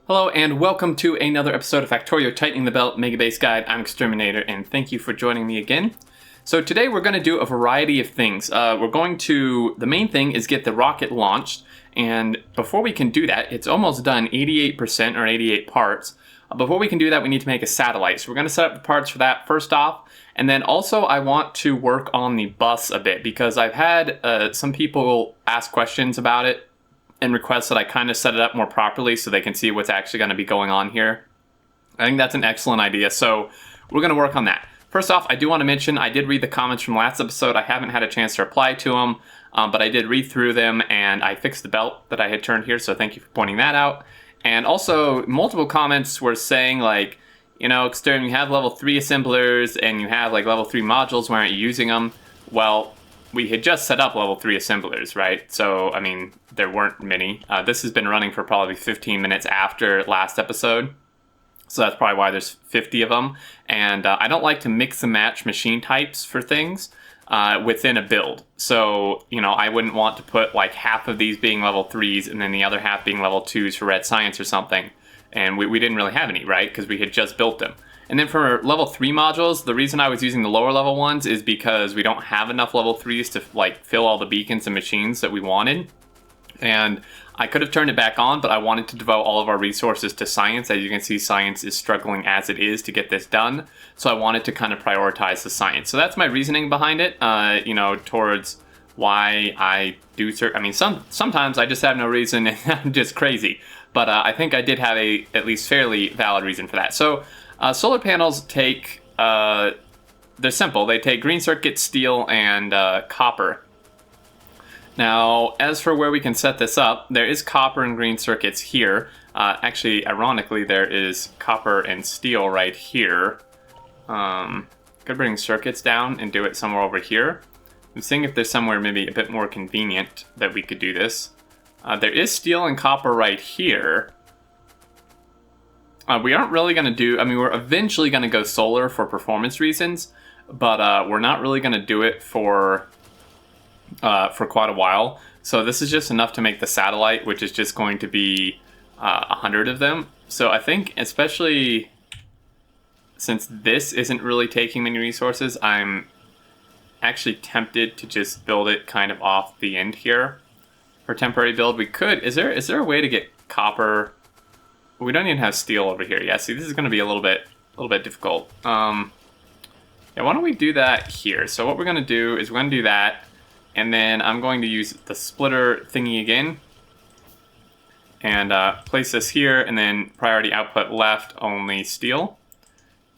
Hello and welcome to another episode of Factorio Tightening the Belt Megabase Guide. I'm Xterminator and thank you for joining me again. So today we're going to do a variety of things. The main thing is get the rocket launched, and before we can do that, it's almost done, 88% or 88 parts. Before we can do that, we need to make a satellite. So we're going to set up the parts for that first off, and then also I want to work on the bus a bit because I've had some people ask questions about it and request that I kind of set it up more properly so they can see what's actually going to be going on here. I think that's an excellent idea, so we're going to work on that. First off, I do want to mention I did read the comments from last episode. I haven't had a chance to reply to them, but I did read through them and I fixed the belt that I had turned here, so thank you for pointing that out. And also, multiple comments were saying like, you know, Xterm, you have level 3 assemblers and you have like level 3 modules, why aren't you using them? Well, we had just set up level 3 assemblers, right? So, I mean, there weren't many. This has been running for probably 15 minutes after last episode. So that's probably why there's 50 of them. And I don't like to mix and match machine types for things within a build. So, you know, I wouldn't want to put like half of these being level 3s and then the other half being level 2s for red science or something. And we didn't really have any, right? Because we had just built them. And then for level 3 modules, the reason I was using the lower level ones is because we don't have enough level 3s to like fill all the beacons and machines that we wanted. And I could have turned it back on, but I wanted to devote all of our resources to science. As you can see, science is struggling as it is to get this done. So I wanted to kind of prioritize the science. So that's my reasoning behind it, you know, towards why I do certain. I mean, sometimes I just have no reason and I'm just crazy. But I think I did have a at least fairly valid reason for that. So solar panels take, they're simple. They take green circuit, steel, and copper. Now, as for where we can set this up, there is copper and green circuits here. Actually, ironically, there is copper and steel right here. Could bring circuits down and do it somewhere over here. I'm seeing if there's somewhere maybe a bit more convenient that we could do this. There is steel and copper right here. We aren't really going to do, I mean, we're eventually going to go solar for performance reasons, but we're not really going to do it for quite a while. So this is just enough to make the satellite, which is just going to be 100 of them. So I think, especially since this isn't really taking many resources, I'm actually tempted to just build it kind of off the end here. For temporary build, we could, is there a way to get copper? We don't even have steel over here. Yeah, see, this is going to be a little bit difficult. Yeah, why don't we do that here? So what we're going to do is we're going to do that, and then I'm going to use the splitter thingy again, and place this here, and then priority output left, only steel.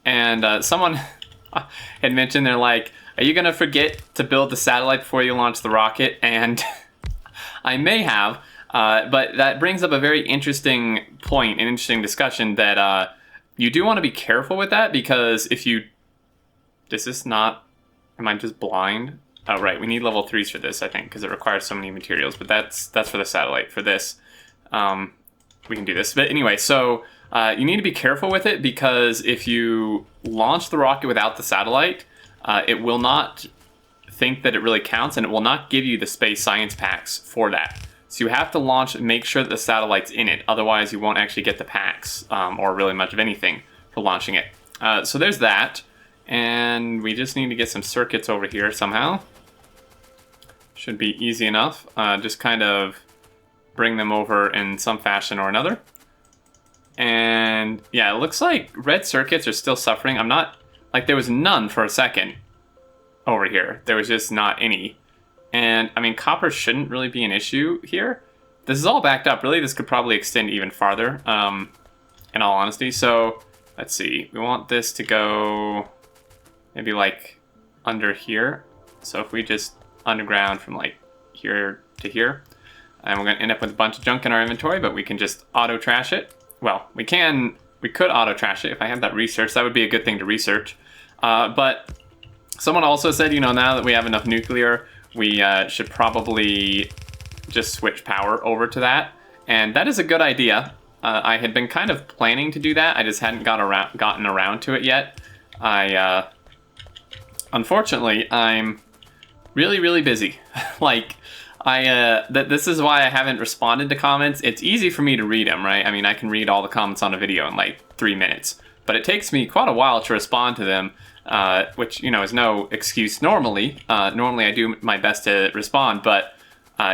And someone had mentioned, they're like, are you going to forget to build the satellite before you launch the rocket? And I may have. But that brings up a very interesting point, an interesting discussion that you do want to be careful with that, because if you... This is not... Am I just blind? Oh, right. We need level 3s for this, I think, because it requires so many materials. But that's for the satellite. For this, we can do this. But anyway, so you need to be careful with it, because if you launch the rocket without the satellite, it will not think that it really counts, and it will not give you the space science packs for that. So you have to launch and make sure that the satellite's in it. Otherwise, you won't actually get the packs or really much of anything for launching it. So there's that. And we just need to get some circuits over here somehow. Should be easy enough. Just kind of bring them over in some fashion or another. And yeah, it looks like red circuits are still suffering. I'm not... Like, there was none for a second over here. There was just not any. And, I mean, copper shouldn't really be an issue here. This is all backed up. Really, this could probably extend even farther, in all honesty. So, let's see. We want this to go maybe, like, under here. So if we just underground from, like, here to here. And we're going to end up with a bunch of junk in our inventory, but we can just auto-trash it. Well, we could auto-trash it if I had that research. That would be a good thing to research. But someone also said, you know, now that we have enough nuclear, we should probably just switch power over to that. And that is a good idea. I had been kind of planning to do that. I just hadn't gotten around to it yet. Unfortunately, I'm really, really busy. Like, This is why I haven't responded to comments. It's easy for me to read them, right? I mean, I can read all the comments on a video in like 3 minutes, but it takes me quite a while to respond to them, which, you know, is no excuse normally. Normally I do my best to respond, but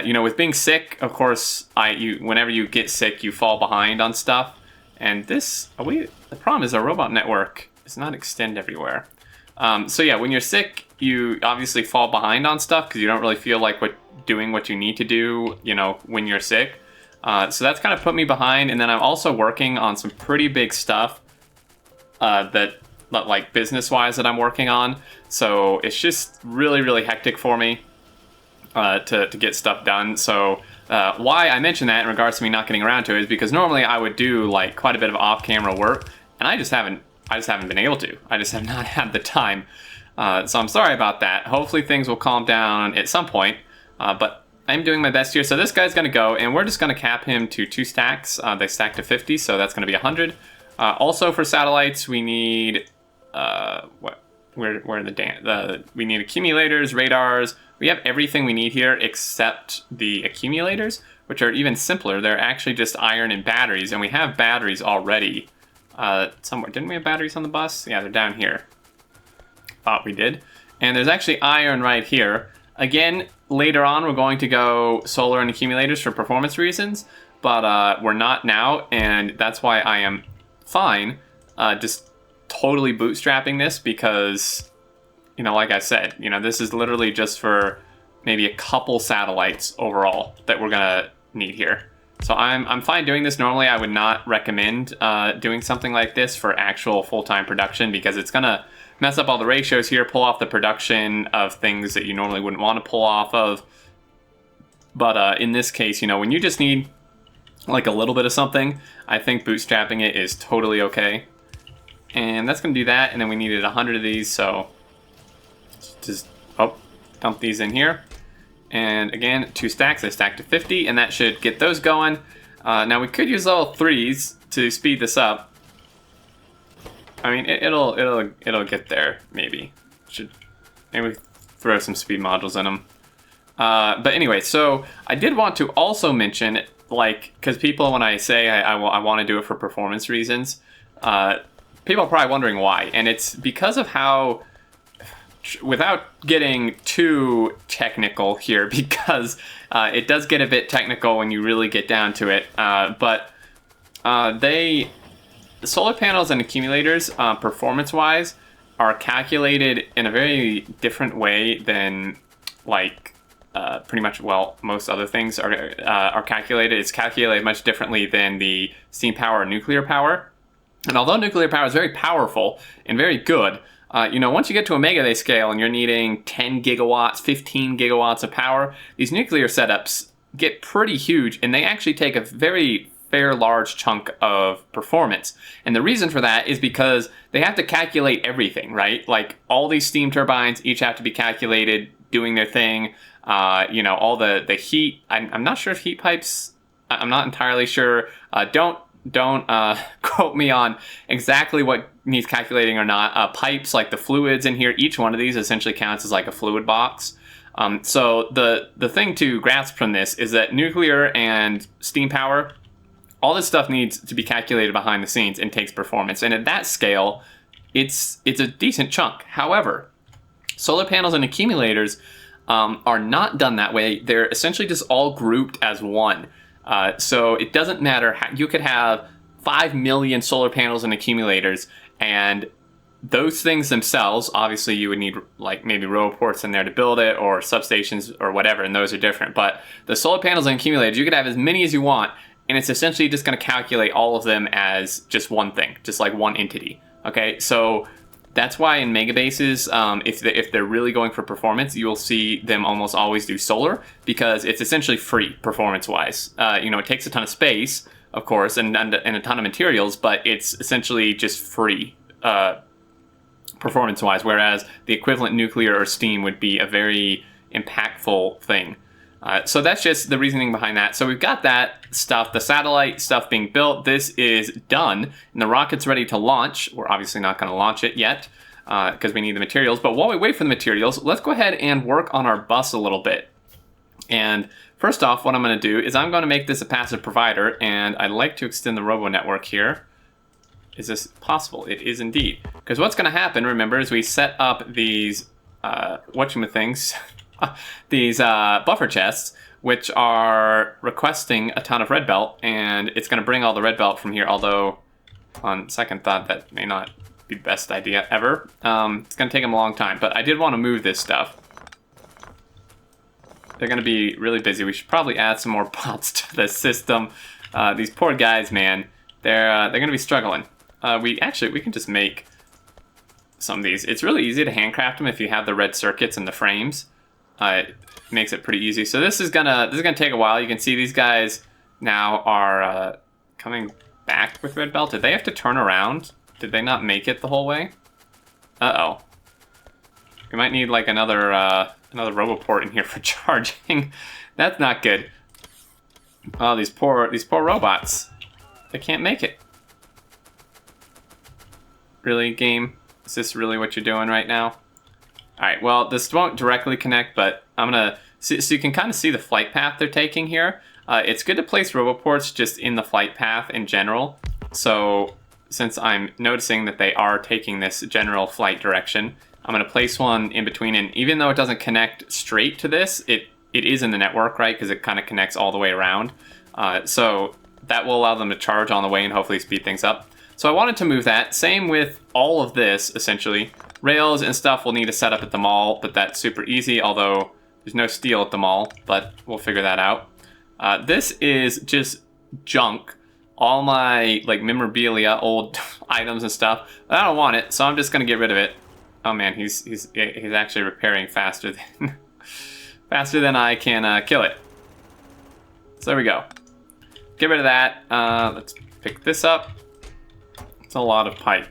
you know, with being sick, of course, whenever you get sick, you fall behind on stuff. And the problem is our robot network does not extend everywhere. So yeah, when you're sick, you obviously fall behind on stuff because you don't really feel like doing what you need to do, you know, when you're sick. So that's kind of put me behind. And then I'm also working on some pretty big stuff that like business-wise that I'm working on. So it's just really, really hectic for me to get stuff done. So why I mention that in regards to me not getting around to it is because normally I would do like quite a bit of off-camera work, and I just haven't been able to. I just have not had the time. So I'm sorry about that. Hopefully things will calm down at some point, but I'm doing my best here. So this guy's going to go, and we're just going to cap him to 2 stacks. They stack to 50, so that's going to be 100. Also for satellites, we need we need accumulators, radars. We have everything we need here except the accumulators, which are even simpler. They're actually just iron and batteries, and we have batteries already somewhere. Didn't we have batteries on the bus? Yeah, they're down here. Thought we did. And there's actually iron right here. Again, later on we're going to go solar and accumulators for performance reasons, but we're not now, and that's why I am fine just totally bootstrapping this because, you know, like I said, you know, this is literally just for maybe a couple satellites overall that we're gonna need here. So I'm fine doing this. Normally I would not recommend doing something like this for actual full-time production because it's gonna mess up all the ratios here, pull off the production of things that you normally wouldn't want to pull off of. But in this case, you know, when you just need like a little bit of something, I think bootstrapping it is totally okay. And that's gonna do that, and then we needed 100 of these, so just dump these in here. And again, 2 stacks, they stack to 50, and that should get those going. Now we could use level 3s to speed this up. I mean, it'll get there, maybe. Maybe throw some speed modules in them. But anyway, so I did want to also mention, like, because people, when I say I want to do it for performance reasons, people are probably wondering why, and it's because of how, without getting too technical here, because it does get a bit technical when you really get down to it, but the solar panels and accumulators, performance-wise, are calculated in a very different way than, like, pretty much, well, most other things are calculated. It's calculated much differently than the steam power or nuclear power. And although nuclear power is very powerful and very good, you know, once you get to a Megabase scale and you're needing 10 gigawatts, 15 gigawatts of power, these nuclear setups get pretty huge, and they actually take a very fair large chunk of performance. And the reason for that is because they have to calculate everything, right? Like, all these steam turbines each have to be calculated, doing their thing. You know, all the heat. I'm not sure if heat pipes, I'm not entirely sure. Don't quote me on exactly what needs calculating or not. Pipes, like the fluids in here, each one of these essentially counts as like a fluid box. So the thing to grasp from this is that nuclear and steam power, all this stuff needs to be calculated behind the scenes and takes performance. And at that scale, it's a decent chunk. However, solar panels and accumulators are not done that way. They're essentially just all grouped as one. So it doesn't matter how, you could have 5 million solar panels and accumulators, and those things themselves, obviously you would need like maybe row ports in there to build it, or substations or whatever, and those are different. But the solar panels and accumulators, you could have as many as you want, and it's essentially just going to calculate all of them as just one thing, just like one entity. Okay, so that's why in Megabases, if they're really going for performance, you will see them almost always do solar, because it's essentially free performance-wise. You know, it takes a ton of space, of course, and a ton of materials, but it's essentially just free performance-wise, whereas the equivalent nuclear or steam would be a very impactful thing. So that's just the reasoning behind that. So we've got that stuff, the satellite stuff being built. This is done, and the rocket's ready to launch. We're obviously not going to launch it yet because we need the materials. But while we wait for the materials, let's go ahead and work on our bus a little bit. And first off, what I'm going to do is I'm going to make this a passive provider, and I'd like to extend the robo network here. Is this possible? It is indeed. Because what's going to happen, remember, is we set up these, whatchamithings, these buffer chests, which are requesting a ton of red belt, and it's going to bring all the red belt from here, although on second thought that may not be the best idea ever. It's going to take them a long time, but I did want to move this stuff. They're going to be really busy. We should probably add some more bots to the system. These poor guys, man, they're going to be struggling. We can just make some of these. It's really easy to handcraft them if you have the red circuits and the frames. It makes it pretty easy. So this is gonna take a while. You can see these guys now are coming back with red belt. Did they have to turn around? Did they not make it the whole way? Uh-oh. We might need like another RoboPort in here for charging. That's not good. Oh, these poor robots. They can't make it. Really, game? Is this really what you're doing right now? Alright, well, this won't directly connect, but I'm gonna... So you can kind of see the flight path they're taking here. It's good to place RoboPorts just in the flight path in general. So, since I'm noticing that they are taking this general flight direction, I'm going to place one in between, and even though it doesn't connect straight to this, it is in the network, right? Because it kind of connects all the way around. So that will allow them to charge on the way and hopefully speed things up. So I wanted to move that. Same with all of this, essentially. Rails and stuff we'll need to set up at the mall, but that's super easy, although there's no steel at the mall, but we'll figure that out. This is just junk. All my like memorabilia, old items and stuff. I don't want it, so I'm just going to get rid of it. Oh man, he's actually repairing faster than I can kill it. So there we go. Get rid of that. Let's pick this up. It's a lot of pipe.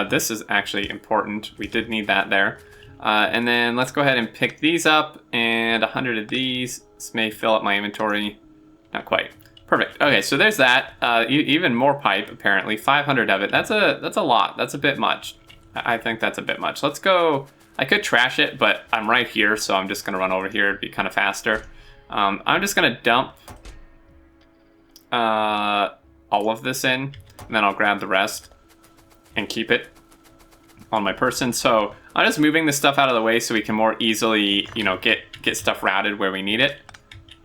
This is actually important. We did need that there. And then let's go ahead and pick these up, and 100 of these. This may fill up my inventory. Not quite. Perfect. Okay, so there's that. Even more pipe, apparently. 500 of it. That's a lot. That's a bit much. I think that's a bit much. Let's go. I could trash it, but I'm right here, so I'm just going to run over here. It'd be kind of faster. I'm just going to dump all of this in, and then I'll grab the rest and keep it on my person. So I'm just moving this stuff out of the way so we can more easily, you know, get stuff routed where we need it.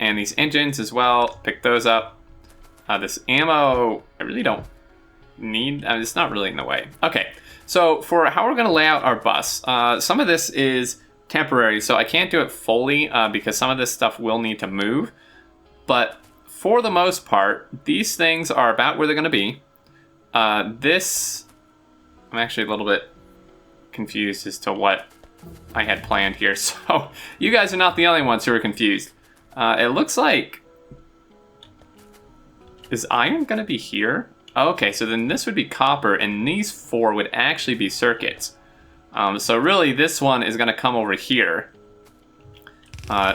And these engines as well, pick those up. This ammo, I really don't need. It's not really in the way. Okay, so for how we're going to lay out our bus, some of this is temporary, so I can't do it fully because some of this stuff will need to move. But for the most part, these things are about where they're going to be. This, I'm actually a little bit confused as to what I had planned here. So you guys are not the only ones who are confused. It looks like... Is iron going to be here? Oh, okay, so then this would be copper, and these four would actually be circuits. So really, this one is going to come over here.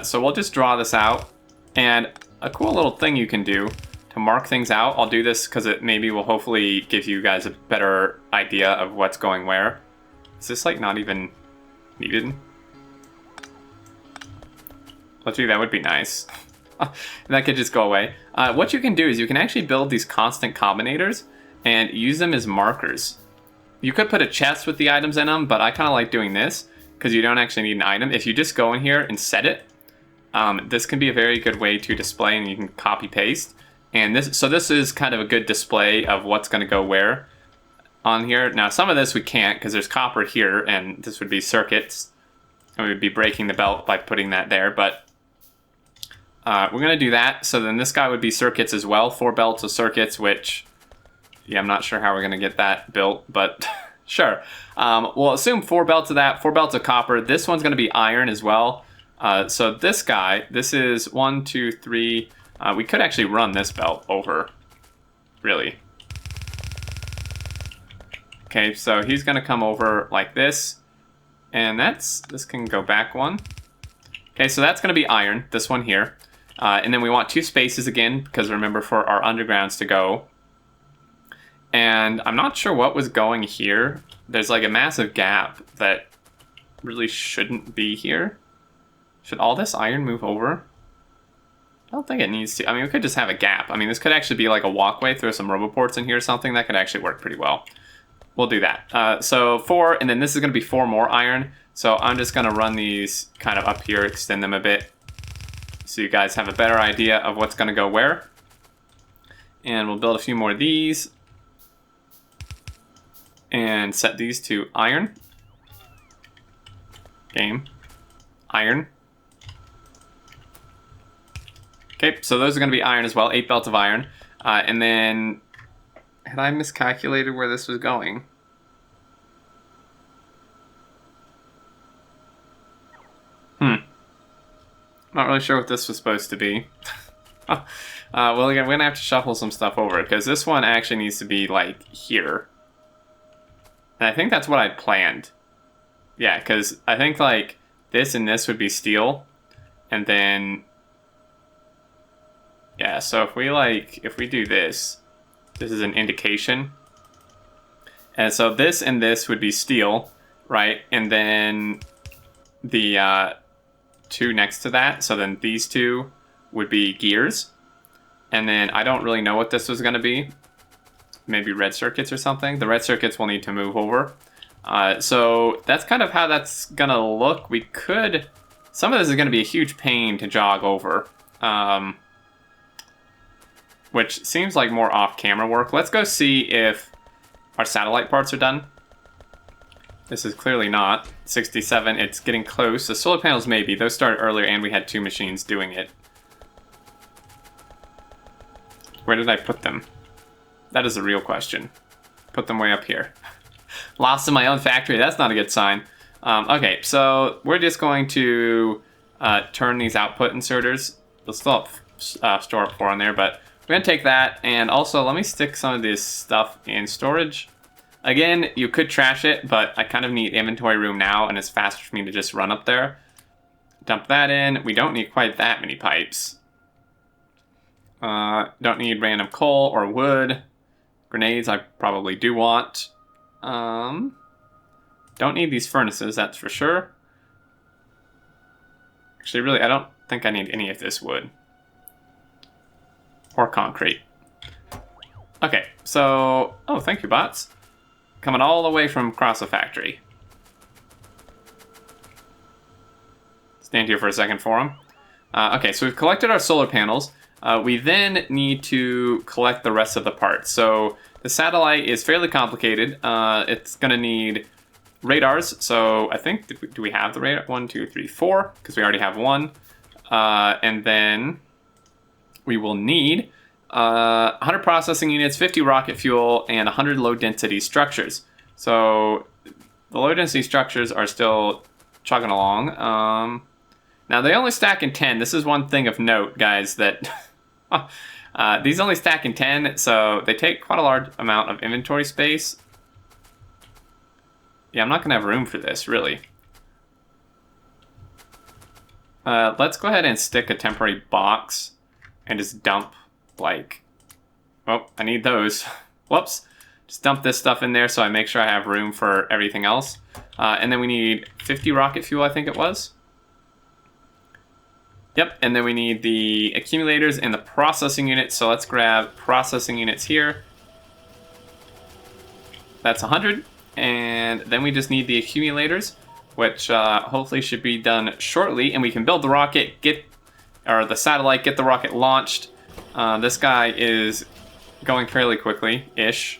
So we'll just draw this out. And a cool little thing you can do to mark things out, I'll do this because it maybe will hopefully give you guys a better idea of what's going where. Is this like not even needed? Let's see, that would be nice. That could just go away. What you can do is you can actually build these constant combinators and use them as markers. You could put a chest with the items in them, but I kind of like doing this because you don't actually need an item. If you just go in here and set it, this can be a very good way to display, and you can copy paste. And this is kind of a good display of what's going to go where on here. Now some of this we can't because there's copper here, and this would be circuits, and we would be breaking the belt by putting that there, but we're going to do that. So then this guy would be circuits as well, 4 belts of circuits, which, yeah, I'm not sure how we're going to get that built, but sure. We'll assume 4 belts of that, 4 belts of copper. This one's going to be iron as well. So this guy, this is 1, 2, 3. We could actually run this belt over, really. Okay, so he's going to come over like this, and this can go back one. Okay, so that's going to be iron, this one here. And then we want 2 spaces again, because remember, for our undergrounds to go. And I'm not sure what was going here. There's like a massive gap that really shouldn't be here. Should all this iron move over? I don't think it needs to. I mean, we could just have a gap. I mean, this could actually be like a walkway, throw some roboports in here or something. That could actually work pretty well. We'll do that. So 4, and then this is going to be 4 more iron. So I'm just going to run these kind of up here, extend them a bit, so you guys have a better idea of what's going to go where. And we'll build a few more of these. And set these to iron. Game. Iron. Okay, so those are going to be iron as well, 8 belts of iron. And then, had I miscalculated where this was going? Not really sure what this was supposed to be. Well, again, we're going to have to shuffle some stuff over, because this one actually needs to be, like, here. And I think that's what I'd planned. Yeah, because I think, like, this and this would be steel. And then... yeah, so if we do this, this is an indication. And so this and this would be steel, right? And then the 2 next to that, so then these 2 would be gears. And then I don't really know what this was going to be. Maybe red circuits or something. The red circuits will need to move over. So that's kind of how that's going to look. We could... some of this is going to be a huge pain to jog over. Which seems like more off-camera work. Let's go see if our satellite parts are done. This is clearly not. 67, it's getting close. The solar panels maybe. Those started earlier and we had 2 machines doing it. Where did I put them? That is a real question. Put them way up here. Lost in my own factory. That's not a good sign. Okay, so we're just going to turn these output inserters. We'll still store up 4 on there, but we're going to take that. And also, let me stick some of this stuff in storage. Again, you could trash it, but I kind of need inventory room now, and it's faster for me to just run up there. Dump that in. We don't need quite that many pipes. Don't need random coal or wood. Grenades I probably do want. Don't need these furnaces, that's for sure. Actually, really, I don't think I need any of this wood. Or concrete. Okay, so... oh, thank you, bots. Coming all the way from across the factory. Stand here for a second for them. Okay, so we've collected our solar panels. We then need to collect the rest of the parts. So the satellite is fairly complicated. It's going to need radars. So I think, do we have the radar? 1, 2, 3, 4, because we already have 1. And then we will need 100 processing units, 50 rocket fuel, and 100 low-density structures. So the low-density structures are still chugging along. Now, they only stack in 10. This is one thing of note, guys, that these only stack in 10, so they take quite a large amount of inventory space. Yeah, I'm not going to have room for this, really. Let's go ahead and stick a temporary box and just dump, like... oh, I need those. Whoops. Just dump this stuff in there so I make sure I have room for everything else. And then we need 50 rocket fuel, I think it was. Yep, and then we need the accumulators and the processing units. So let's grab processing units here. That's 100. And then we just need the accumulators, which hopefully should be done shortly. And we can build the rocket, or the satellite, get the rocket launched. This guy is going fairly quickly-ish.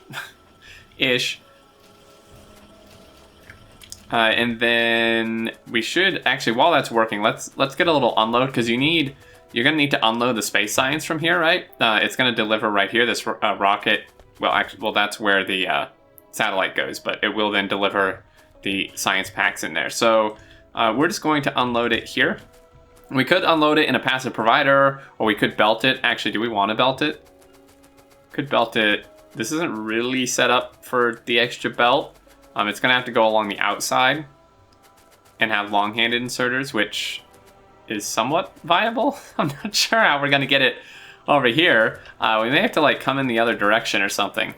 And then we should actually, while that's working, let's get a little unload, because you're gonna need to unload the space science from here, right? It's gonna deliver right here. This rocket. Well, that's where the satellite goes, but it will then deliver the science packs in there. So we're just going to unload it here. We could unload it in a passive provider, or we could belt it. Actually, do we want to belt it? Could belt it. This isn't really set up for the extra belt. It's going to have to go along the outside and have long-handed inserters, which is somewhat viable. I'm not sure how we're going to get it over here. We may have to like come in the other direction or something.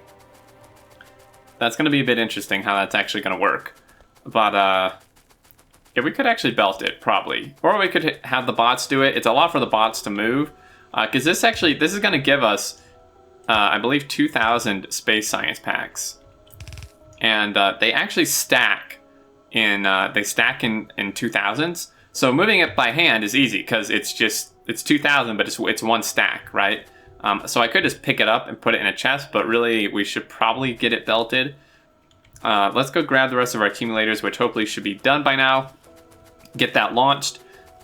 That's going to be a bit interesting how that's actually going to work. But Yeah, we could actually belt it, probably. Or we could have the bots do it. It's a lot for the bots to move. Because this is going to give us, I believe, 2,000 space science packs. And they actually stack in 2000s. So moving it by hand is easy because it's 2,000, but it's one stack, right? So I could just pick it up and put it in a chest, but really we should probably get it belted. Let's go grab the rest of our accumulators, which hopefully should be done by now. Get that launched.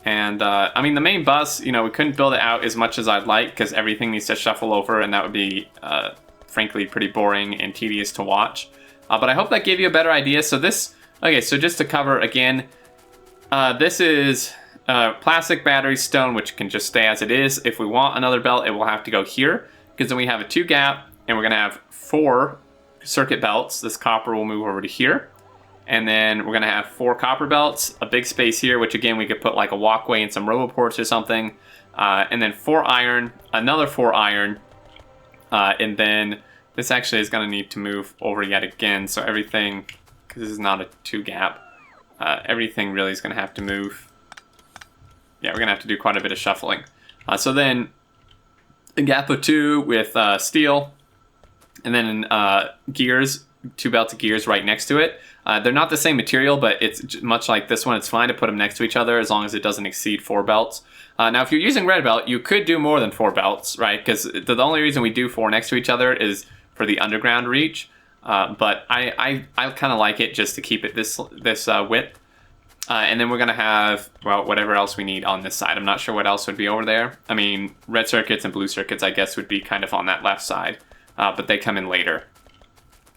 And I mean, the main bus, you know, we couldn't build it out as much as I'd like because everything needs to shuffle over, and that would be, frankly, pretty boring and tedious to watch. But I hope that gave you a better idea. So okay, so just to cover again, this is plastic battery stone, which can just stay as it is. If we want another belt, it will have to go here, because then we have a 2 gap, and we're going to have 4 circuit belts. This copper will move over to here. And then we're going to have 4 copper belts, a big space here, which again, we could put like a walkway and some roboports or something. And then 4 iron, another 4 iron. And then this actually is going to need to move over yet again. So everything, because this is not a 2 gap, everything really is going to have to move. Yeah, we're going to have to do quite a bit of shuffling. So then a gap of 2 with steel. And then gears, 2 belts of gears right next to it. They're not the same material, but it's much like this one. It's fine to put them next to each other as long as it doesn't exceed 4 belts. Now, if you're using red belt, you could do more than 4 belts, right? Because the only reason we do 4 next to each other is for the underground reach. But I kind of like it just to keep it this width. And then we're going to have, well, whatever else we need on this side. I'm not sure what else would be over there. I mean, red circuits and blue circuits, I guess, would be kind of on that left side. But they come in later.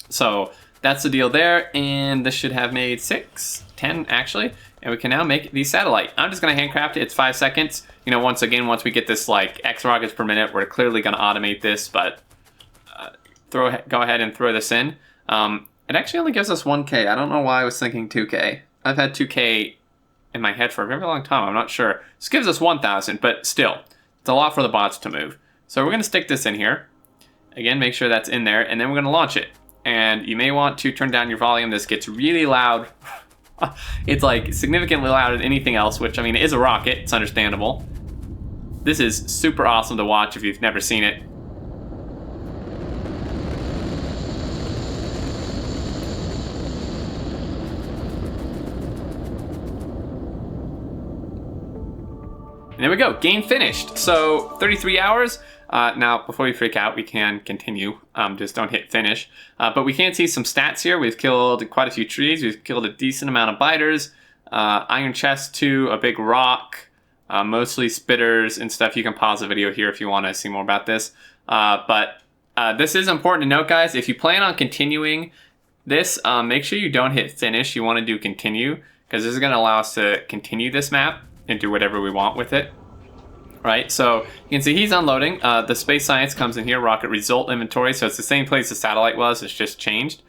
So that's the deal there, and this should have made 10 actually, and we can now make the satellite. I'm just gonna handcraft it. It's 5 seconds. You know, once we get this like X rockets per minute, we're clearly gonna automate this, but go ahead and throw this in. It actually only gives us 1K. I don't know why I was thinking 2K. I've had 2K in my head for a very long time. I'm not sure. This gives us 1,000, but still, it's a lot for the bots to move. So we're gonna stick this in here. Again, make sure that's in there, and then we're gonna launch it. And you may want to turn down your volume. This gets really loud. It's like significantly louder than anything else, which I mean, it is a rocket. It's understandable. This is super awesome to watch if you've never seen it. And there we go, game finished. So 33 hours. Now, before we freak out, we can continue. Just don't hit finish. But we can see some stats here. We've killed quite a few trees. We've killed a decent amount of biters. Iron chest 2, a big rock, mostly spitters and stuff. You can pause the video here if you want to see more about this. But this is important to note, guys. If you plan on continuing this, make sure you don't hit finish. You want to do continue, because this is going to allow us to continue this map and do whatever we want with it. Right, so you can see he's unloading. The space science comes in here, rocket result inventory, so it's the same place the satellite was, it's just changed.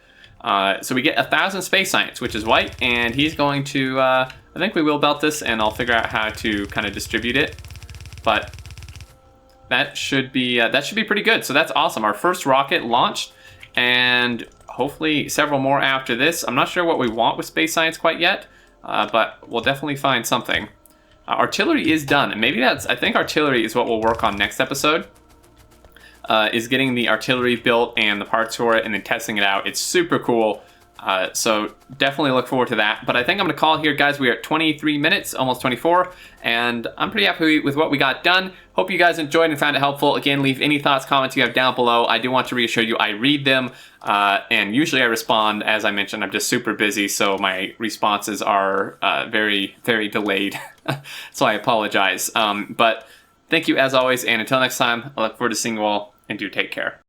So we get 1,000 space science, which is white, and he's going to, I think we will belt this, and I'll figure out how to kind of distribute it. But that should be pretty good. So that's awesome. Our first rocket launched, and hopefully several more after this. I'm not sure what we want with space science quite yet, but we'll definitely find something. Artillery is done, and maybe I think artillery is what we'll work on next episode, is getting the artillery built and the parts for it and then testing it out. It's super cool, so definitely look forward to that. But I think I'm going to call it here, guys. We are at 23 minutes, almost 24, and I'm pretty happy with what we got done. Hope you guys enjoyed and found it helpful. Again, leave any thoughts, comments you have down below. I do want to reassure you I read them, and usually I respond. As I mentioned, I'm just super busy, so my responses are very, very delayed. So I apologize. But thank you as always, and until next time, I look forward to seeing you all, and do take care.